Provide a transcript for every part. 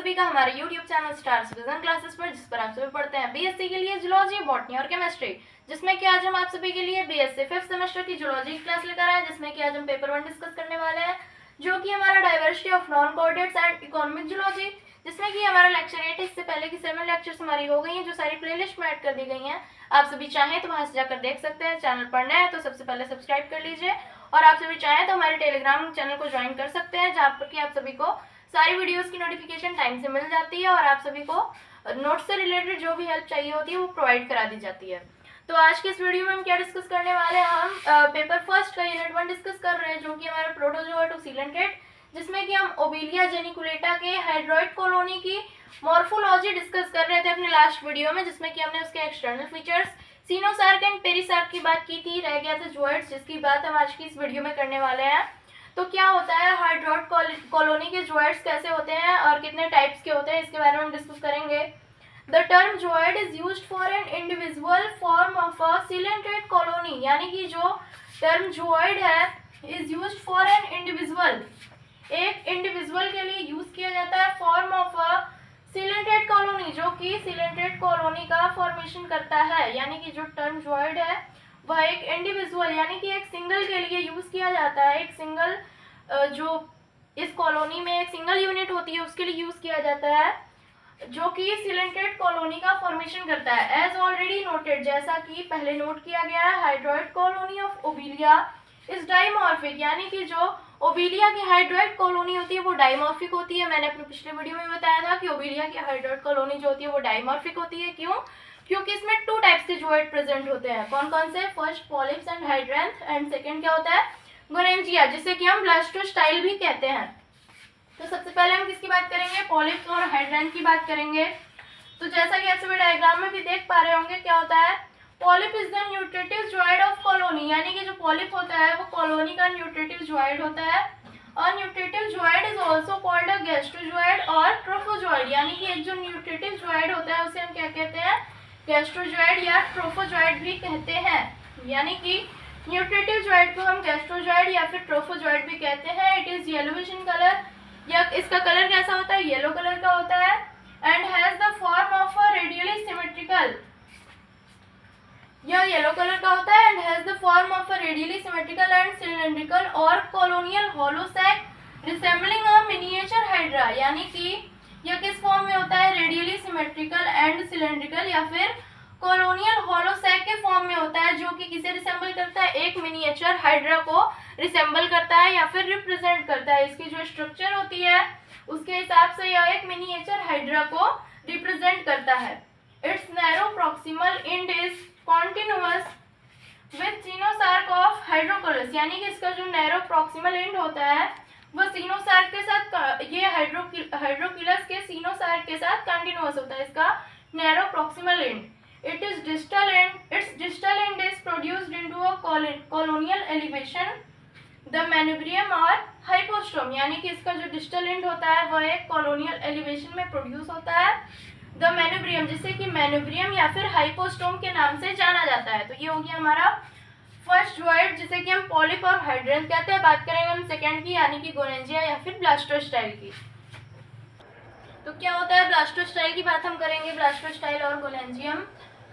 सभी का हमारे YouTube channel star citizen classes पर, जिस पर आप सभी पढ़ते हैं बीएससी के लिए जूलॉजी, बॉटनी और केमिस्ट्री, जिसमें कि आज हम आप सभी के लिए बीएससी 5th सेमेस्टर की जूलॉजी क्लास लेकर आए, जिसमें कि आज हम पेपर 1 डिस्कस करने वाले हैं, जो कि हमारा diversity of non coordinates and economic zoology, जिसमें कि हमारा लेक्चर 8 है। इससे पहले की 7 लेक्चर्स हमारी हो गई हैं, जो सारी प्लेलिस्ट में ऐड कर दी गई हैं। आप सभी चाहें तो वहां से जाकर देख सकते हैं। चैनल पर नए हैं तो सबसे पहले सब्सक्राइब कर लीजिए, और आप सभी चाहें तो हमारे टेलीग्राम चैनल को ज्वाइन कर सकते हैं, जहाँ पर कि आप सभी को सारी वीडियोस की नोटिफिकेशन टाइम से मिल जाती है, और आप सभी को नोट्स से रिलेटेड जो भी हेल्प चाहिए होती है वो प्रोवाइड करा दी जाती है। तो आज के इस वीडियो में हम क्या डिस्कस करने वाले हैं, हम पेपर फर्स्ट का यूनिट 1 डिस्कस कर रहे हैं, जो कि हमारा प्रोटोजोआ टू सीलेंट्रेट, जिसमें कि हम ओबेलिया जेनिकुलेटा के हाइड्रॉइड कॉलोनी की मॉर्फोलॉजी डिस्कस कर रहे थे अपने लास्ट वीडियो में, जिसमें कि हमने उसके एक्सटर्नल फीचर्स सीनोसार्क एंड पेरिसार्क की बात की थी। रह गया था जूओइड्स, जिसकी बात हम आज की इस वीडियो में करने वाले हैं। तो क्या होता है हाइड्रॉइड कॉलोनी के जूओइड्स, कैसे होते हैं और कितने टाइप्स के होते हैं, इसके बारे में हम डिस्कस करेंगे। The term zooid is used for an individual form of a coelenterate colony, यानी कि जो टर्म जूओइड है is used for an individual, एक इंडिविजुअल के लिए यूज किया जाता है form of a coelenterate colony, जो कि सीलेंट्रेट कॉलोनी का फॉर्मेशन करता है। यानी कि जो टर्म जूओइड है वह एक इंडिविजुअल यानी कि एक सिंगल के लिए यूज किया जाता है। एक सिंगल जो इस कॉलोनी में एक सिंगल यूनिट होती है उसके लिए यूज किया जाता है, जो कि सीलेंट्रेट कॉलोनी का फॉर्मेशन करता है। एज ऑलरेडी नोटेड, जैसा कि पहले नोट किया गया है, hydroid colony of Obelia is dimorphic, यानी कि जो ओबेलिया की हाइड्रॉइड कॉलोनी होती है वो डाइमॉर्फिक होती है। मैंने अपने पिछले वीडियो में बताया था कि ओबेलिया की हाइड्रॉइड कॉलोनी जो होती है वो डाइमॉर्फिक होती है। क्यों? क्योंकि इसमें 2 टाइप्स के जूओइड प्रेजेंट होते हैं। कौन कौन से? First polyps and hydranth, and second क्या होता है? गोनेंजिया, जिसे कि हम ब्लास्टोस्टाइल भी कहते हैं। तो सबसे पहले हम किसकी बात करेंगे? पॉलिप्स और हाइड्रेंथ की बात करेंगे। तो जैसा कि आप सभी डायग्राम में भी देख पा रहे होंगे, क्या होता है? Polyp is the nutritive zooid of colony, यानी कि जो पॉलिप होता है वो कॉलोनी का न्यूट्रिटिव जूओइड होता है। और nutritive zooid is also called a gastrozooid और ट्रोफोजूओइड, यानी कि एक जो न्यूट्रिटिव जूओइड होता है उसे हम क्या कहते हैं? गैस्ट्रोजूओइड या ट्रोफोजूओइड भी कहते हैं। यानी कि न्यूट्रिटिव जूओइड को हम गैस्ट्रोजूओइड या फिर ट्रोफोजूओइड भी कहते हैं। It is yellowish in colour, या इसका कलर कैसा होता है? येलो कलर का होता है। And has the form of a radially symmetrical, यह येलो कलर का होता है। And has the form of a radially symmetrical and cylindrical और colonial hollow sac resembling a miniature hydra, यानी कि यह किस फॉर्म में होता है? रेडियली सिमेट्रिकल एंड सिलेंड्रिकल या फिर कॉलोनियल होलो सैक के फॉर्म में होता है, जो कि किसे रिसेंबल करता है? एक मिनिएचर हाइड्रा को रिसेंबल करता है या फिर रिप्रेजेंट करता है। इसकी जो स्ट्रक्चर होती है उसके हिसाब से यह एक मिनिएचर हाइड्रा को रिप्रेजेंट करता है। Its narrow proximal end is continuous with coenosarc of hydrocaulus, यानी कि इसका जो नैरो प्रॉक्सिमल एंड होता है वह सीनोसार्क के साथ, ये हाइड्रोकुलस के सीनोसार्क के साथ कंटिन्यूअस होता है, इसका narrow proximal and. It is distal end, it's distal end is produced into a colonial elevation the manubrium और हाइपोस्टोम, यानी कि इसका जो डिस्टल एंड होता है वह एक कॉलोनियल एलिवेशन में प्रोड्यूस होता है द मैन्यूब्रियम, जिसे कि मैन्यूब्रियम या फिर हाइपोस्टोम के नाम से जाना जाता है। तो ये हो गया हमारा फर्स्ट जूओइड, जिसे कि हम पॉलिप और हाइड्रेंथ कहते हैं। बात करेंगे हम सेकंड की, यानी कि गोनेंजिया या फिर ब्लास्टोस्टाइल की। तो क्या होता है ब्लास्टोस्टाइल की बात हम करेंगे, ब्लास्टोस्टाइल और gonangium.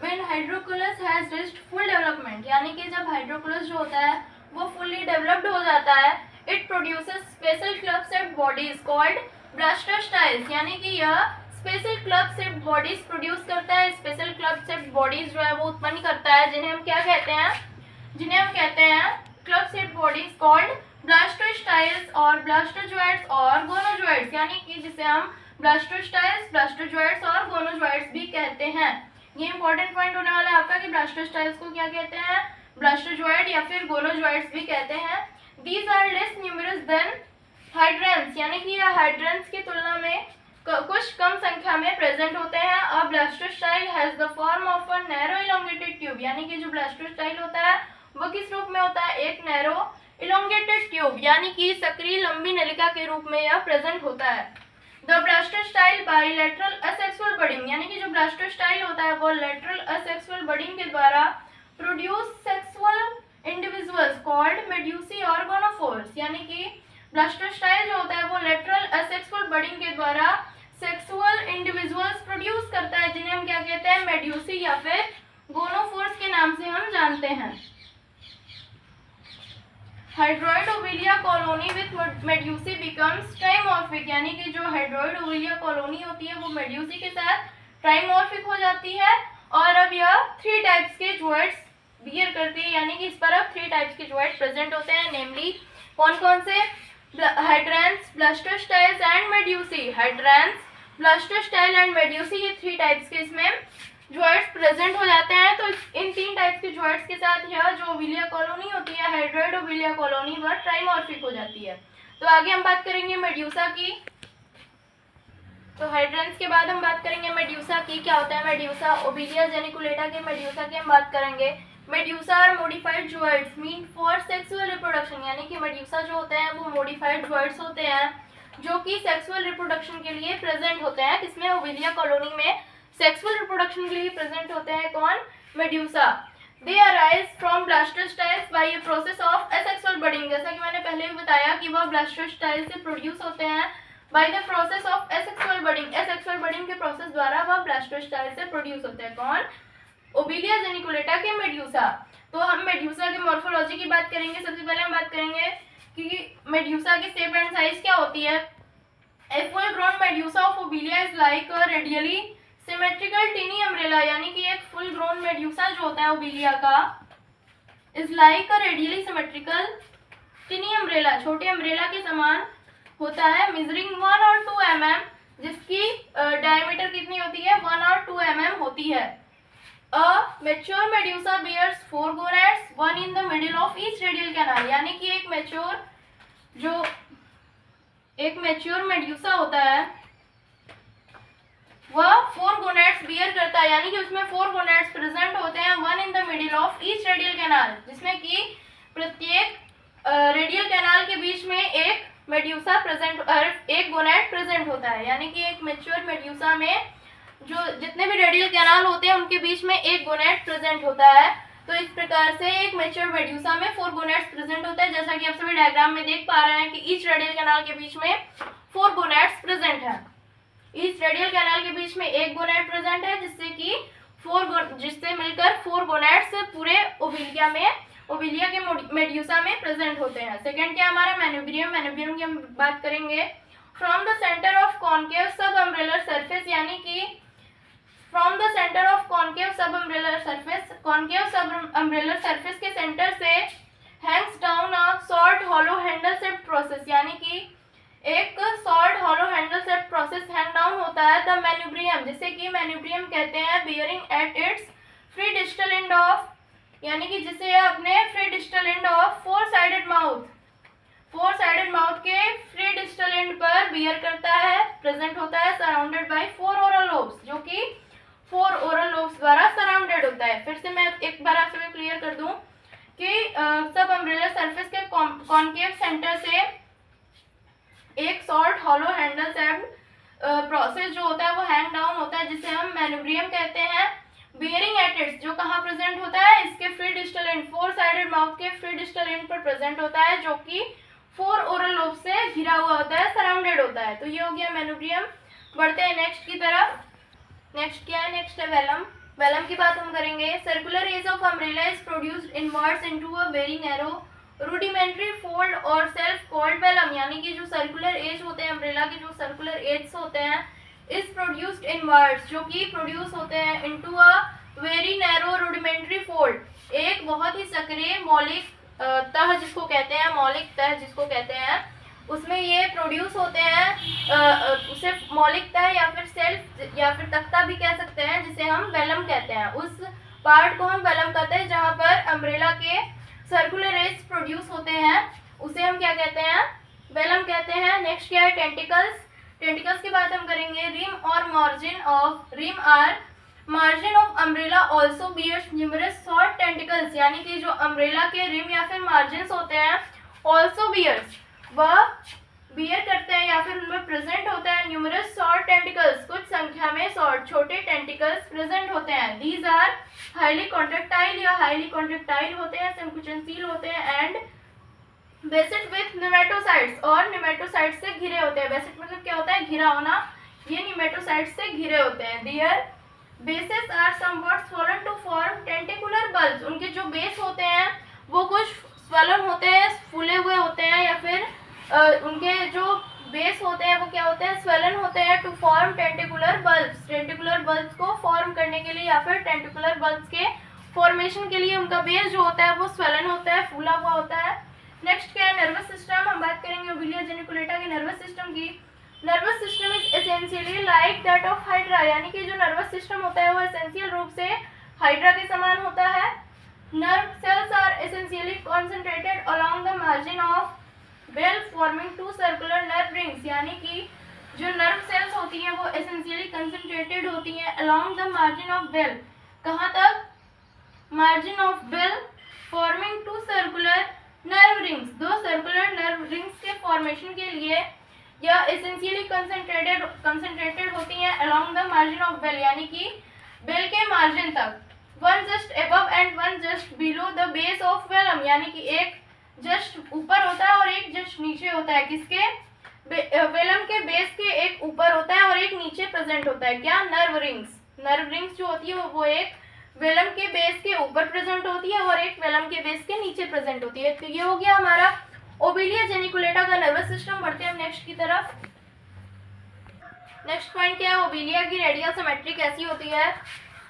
When hydrocaulus has reached full development, यानी कि जब हाइड्रोकुलस जो होता है वो फुल्ली डेवलप्ड हो जाता है, it produces special club shaped bodies called blastostyles, यानी कि यह special club shaped bodies produce करता है। स्पेशल क्लब शेप्ड बॉडीज जो है वो उत्पन्न करता है, जिन्हें हम क्या कहते हैं? जिन्हें हम कहते हैं क्लब शेप्ड बॉडीज कॉल्ड ब्लास्टोस्टाइल्स और ब्लास्टोजूओइड्स और गोनोजूओइड्स, यानी कि जिसे हम ब्लास्टोस्टाइल्स, ब्लास्टोजूओइड्स और गोनोजूओइड्स भी कहते हैं। ये इंपॉर्टेंट पॉइंट होने वाला है आपका कि ब्लास्टोस्टाइल्स को क्या कहते हैं? ब्लास्टोजूओइड या फिर गोनोजूओइड्स भी कहते हैं। These are less numerous than hydranths, यानी कि यह हाइड्रेंस की तुलना में कुछ कम संख्या में प्रेजेंट होते हैं। अब blastostyle has the form of a narrow elongated tube, यानी कि जो ब्लास्टोस्टाइल होता है वो किस रूप में होता है? एक नैरो इलोंगेटेड ट्यूब, यानी कि सक्रिय लंबी नलिका के रूप में यह प्रेजेंट होता है। द ब्लास्टोस्टाइल बाइलेटरल असेक्सुअल बडिंग, यानी कि जो ब्लास्टोस्टाइल होता है वो लेटरल असेक्सुअल बडिंग के द्वारा produce sexual individuals called medusae और गोनोफोर्स, यानी कि ब्लास्टोस्टाइल जो होता है वो लेटरल असेक्सुअल बडिंग के द्वारा सेक्सुअल इंडिविजुअल्स प्रोड्यूस करता है, जिन्हें हम क्या कहते हैं, मेड्यूसी या फिर गोनोफोर्स के नाम से हम जानते हैं। Hydroid Obelia colony with medusae becomes trimorphic, यानी कि जो हाइड्रॉइड ओविलिया कॉलोनी होती है वो मेड्यूसी के साथ ट्राइमॉर्फिक हो जाती है। और अब यह 3 टाइप्स के ज्वाइड्स बियर करती है, यानी कि इस पर अब 3 टाइप्स के ज्वाइड प्रेजेंट होते हैं, नेमली कौन कौन से, हाइड्रेंस, ब्लास्टोस्टाइल्स एंड मेड्यूसी। हाइड्रेंस, ब्लास्टोस्टाइल एंड मेड्यूसी, ये 3 टाइप्स के इसमें ज्वाइड्स प्रेजेंट हो जाते हैं। तो इन 3 टाइप्स के ज्वाइड्स के साथ यह जो ओविलिया कॉलोनी होती है, हाइड्रॉइड ओविलिया कॉलोनी, वह ट्राइमॉर्फिक हो जाती है। तो आगे हम बात करेंगे मेड्यूसा की। तो हाइड्रेंस के बाद हम बात करेंगे मेड्यूसा की। क्या होता है मेड्यूसा, ओविलिया जेनिकुलेटा के मेड्यूसा की हम बात करेंगे। Medusa are modified zooids mean for sexual reproduction, यानी कि मेड्यूसा जो होते हैं वो मॉडिफाइड ज्वाइड्स होते हैं जो कि सेक्सुअल रिप्रोडक्शन के लिए प्रेजेंट होते हैं। किसमें, ओविलिया कॉलोनी में सेक्सुअल रिप्रोडक्शन के लिए प्रेजेंट होते हैं कौन, medusa. They arise from blastostyles by a process of asexual budding, जैसा कि मैंने पहले भी बताया कि वह ब्लास्टोस्टाइल से प्रोड्यूस होते हैं by the process of asexual budding. Asexual budding के प्रोसेस द्वारा वह ब्लास्टोस्टाइल से प्रोड्यूस होते हैं कौन, ओविलिया जेनिकुलेटा के मेड्यूसा। तो हम मेड्यूसा की मॉर्फोलॉजी की बात करेंगे। सबसे पहले हम बात करेंगे कि मेड्यूसा की शेप एंड साइज क्या होती है। A full grown medusa of Obelia is like a radially symmetrical tiny umbrella, यानी कि एक फुल ग्रोन मेड्यूसा जो होता है ओविलिया का, is like a radially symmetrical tiny umbrella, छोटे अम्ब्रेला के समान होता है, मेजरिंग 1 और 2 mm, जिसकी डायमीटर कितनी होती है, 1 और 2 mm होती है। A mature medusa bears 4 gonads, one in the middle of each radial canal, यानी कि एक मैच्योर मेड्यूसा होता है वह 4 गोनेड्स बियर करता है, यानी कि उसमें 4 गोनेड्स प्रेजेंट होते हैं, 1 in the middle of each radial canal, जिसमें कि प्रत्येक रेडियल कैनाल के बीच में एक मेड्यूसा प्रेजेंट, एक गोनेड प्रेजेंट होता है। यानी कि एक मैच्योर मेड्यूसा में जो जितने भी रेडियल कैनाल होते हैं उनके बीच में एक गोनेड प्रेजेंट होता है। तो इस प्रकार से एक मैच्योर मेड्यूसा में 4 गोनेड्स प्रेजेंट होता है, जैसा कि आप सभी डायग्राम में देख पा रहे हैं कि ईच रेडियल कैनाल के बीच में 4 गोनेड्स प्रेजेंट है। ईच रेडियल कैनाल के बीच में एक गोनेड प्रेजेंट है, जिससे मिलकर 4 गोनेड्स पूरे ओविलिया के मेड्यूसा में प्रेजेंट होते हैं। सेकंड क्या हमारा मेन्यूब्रियम। मेन्यूब्रियम की हम बात करेंगे। From the centre of concave सब अम्ब्रेलर सरफेस, यानी कि from the centre of concave सब अम्ब्रेलर सरफेस, कॉन्केव सब अम्ब्रेलर सरफेस के सेंटर से Hanks down a short hollow handle shaped process, यानी कि एक short hollow handle shaped process hang down होता है द मेन्यूब्रियम, जिसे कि मेन्यूब्रियम कहते हैं, bearing at its free distal end of, यानी कि जिसे अपने free distal end of 4 sided mouth के फ्री डिस्टल एंड पर बियर करता है, प्रेजेंट होता है, सराउंडेड बाय 4 ओरल लोब्स, जो कि 4 ओरल लोब्स द्वारा सराउंडेड होता है। फिर से मैं एक बार आपसे क्लियर कर दूं कि सब अम्ब्रेलर सरफेस के कॉन्केव सेंटर से एक short hollow handle shaped process जो होता है वो हैंग डाउन होता है, जिसे हम मेन्यूब्रियम कहते हैं, बियरिंग एट इट्स, जो कहाँ प्रेजेंट होता है, इसके free distal end 4 sided mouth के फ्री डिस्टल एंड पर प्रेजेंट होता है, जो कि 4 ओरल लोब से घिरा हुआ होता है, सराउंडेड होता है। तो ये हो गया मेन्यूब्रियम। बढ़ते हैं नेक्स्ट की तरफ। नेक्स्ट क्या है, नेक्स्ट है वेलम। वेलम की बात हम करेंगे। Circular edge of umbrella is produced inwards into a very narrow rudimentary fold और सेल्फ कॉल्ड वेलम, यानी कि जो सर्कुलर एज होते हैं अम्ब्रेला के, जो सर्कुलर एज होते हैं, इज प्रोड्यूस्ड इनवर्ड्स, जो कि प्रोड्यूस होते हैं into a very narrow rudimentary fold, एक बहुत ही सक्रिय मौलिक तह जिसको कहते हैं, मौलिक तह जिसको कहते हैं, उसमें ये प्रोड्यूस होते हैं। उसे मौलिक तह या फिर सेल्फ या फिर तख्ता भी कह सकते हैं, जिसे हम वेलम कहते हैं। उस पार्ट को हम वेलम कहते हैं जहाँ पर अम्ब्रेला के सर्कुलर एज प्रोड्यूस होते हैं, उसे हम क्या कहते हैं, वेलम कहते हैं। नेक्स्ट क्या है, टेंटिकल्स। टेंटिकल्स की बात हम करेंगे। रिम और margin of umbrella also bears numerous short tentacles, यानी कि जो अम्ब्रेला के रिम या फिर मार्जिन होते हैं, ऑल्सो बियर्स, वह बियर करते हैं या फिर उनमें प्रेजेंट होता है न्यूमरस शॉर्ट टेंटिकल्स, कुछ संख्या में छोटे टेंटिकल्स प्रेजेंट होते हैं। दीज आर हाईली कॉन्ट्रेक्टाइल या हाईली कॉन्ट्रेक्टाइल होते हैं, संकुचनशील होते हैं, एंड बेसेड विथ नेमेटोसाइट्स, और नेमेटोसाइट्स से घिरे होते हैं। बेसेड मतलब क्या होता है, घिरा होना, ये निमेटोसाइट्स से घिरे होते हैं। Their bases are somewhat swollen to form tentacular bulbs, उनके जो बेस होते हैं वो कुछ स्वलन होते हैं, फूले हुए होते हैं, या फिर उनके जो बेस होते हैं वो क्या होते हैं, स्वलन होते हैं, to form tentacular bulbs, टेंटिकुलर bulbs को फॉर्म करने के लिए या फिर टेंटिकुलर बल्ब्स के फॉर्मेशन के लिए उनका बेस जो होता है वो स्वलन होता है, फूला हुआ होता है। नेक्स्ट क्या है, नर्वस सिस्टम। हम बात करेंगे ओबिलिया जेनिकुलेटा के नर्वस सिस्टम की। Nervous system is essentially like that of hydra, यानी कि जो नर्वस सिस्टम होता है वो एसेंशियल रूप से हाइड्रा के समान होता है। Nerve cells are essentially concentrated along the margin of bell forming two circular nerve rings, यानी कि जो नर्व सेल्स होती हैं वो एसेंशियली कंसंट्रेटेड होती हैं along the margin of bell, कहाँ तक, margin of bell forming two circular nerve rings, दो सर्कुलर नर्व रिंग्स के फॉर्मेशन के लिए या एसेंशियली कंसंट्रेटेड होती हैं along the margin of bell, यानी कि बेल के मार्जिन तक। One just above and one just below the base of velum, यानी कि एक जस्ट ऊपर होता है और एक जस्ट नीचे होता है, किसके, वेलम के बेस के एक ऊपर होता है और एक नीचे प्रेजेंट होता है, क्या, नर्व रिंग्स। नर्व रिंग्स जो होती है वो एक वेलम के बेस के ऊपर प्रेजेंट होती है और एक वेलम के बेस के नीचे प्रेजेंट होती है। तो ये हो गया हमारा ओबिलिया जेनिकुलेटा का नर्वस सिस्टम। बढ़ते हैं हम नेक्स्ट की तरफ। नेक्स्ट पॉइंट क्या है, ओबिलिया की रेडियल सिमेट्री कैसी होती है।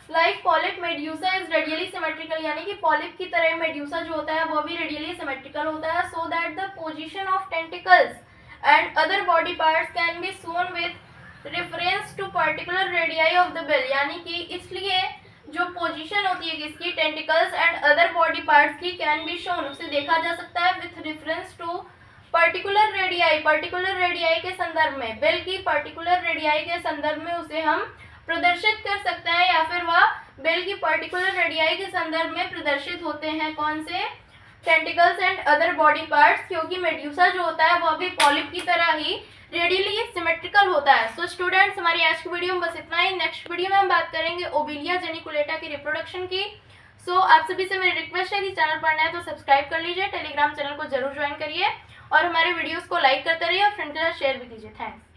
Like polyp medusa is radially symmetrical, यानी कि पॉलिप की तरह मेड्यूसा जो होता है वो भी रेडियली सिमेट्रिकल होता है। So that the position of tentacles and other body parts can be shown with reference to particular radii of the bell, यानी कि इसलिए जो पोजीशन होती है किसकी, tentacles and other body parts की, कैन बी शोन, उसे देखा जा सकता है with reference to particular radii, particular radii के संदर्भ में, बेल की पर्टिकुलर रेडियाई के संदर्भ में उसे हम प्रदर्शित कर सकते हैं, या फिर वह बेल की पर्टिकुलर रेडियाई के संदर्भ में प्रदर्शित होते हैं, कौन से, tentacles and other body parts, क्योंकि मेड्यूसा जो होता है वह भी पॉलिप की तरह ही रेडियली सिमेट्रिकल होता है। सो स्टूडेंट्स, हमारी आज की वीडियो में बस इतना ही। नेक्स्ट वीडियो में हम बात करेंगे ओबिलिया जेनिकुलेटा की रिप्रोडक्शन की। सो आप सभी से मेरी रिक्वेस्ट है कि चैनल पर नए तो सब्सक्राइब कर लीजिए, टेलीग्राम चैनल को जरूर ज्वाइन करिए और हमारे वीडियोस को लाइक करते रहिए और फ्रेंड के साथ शेयर भी कीजिए। थैंक्स।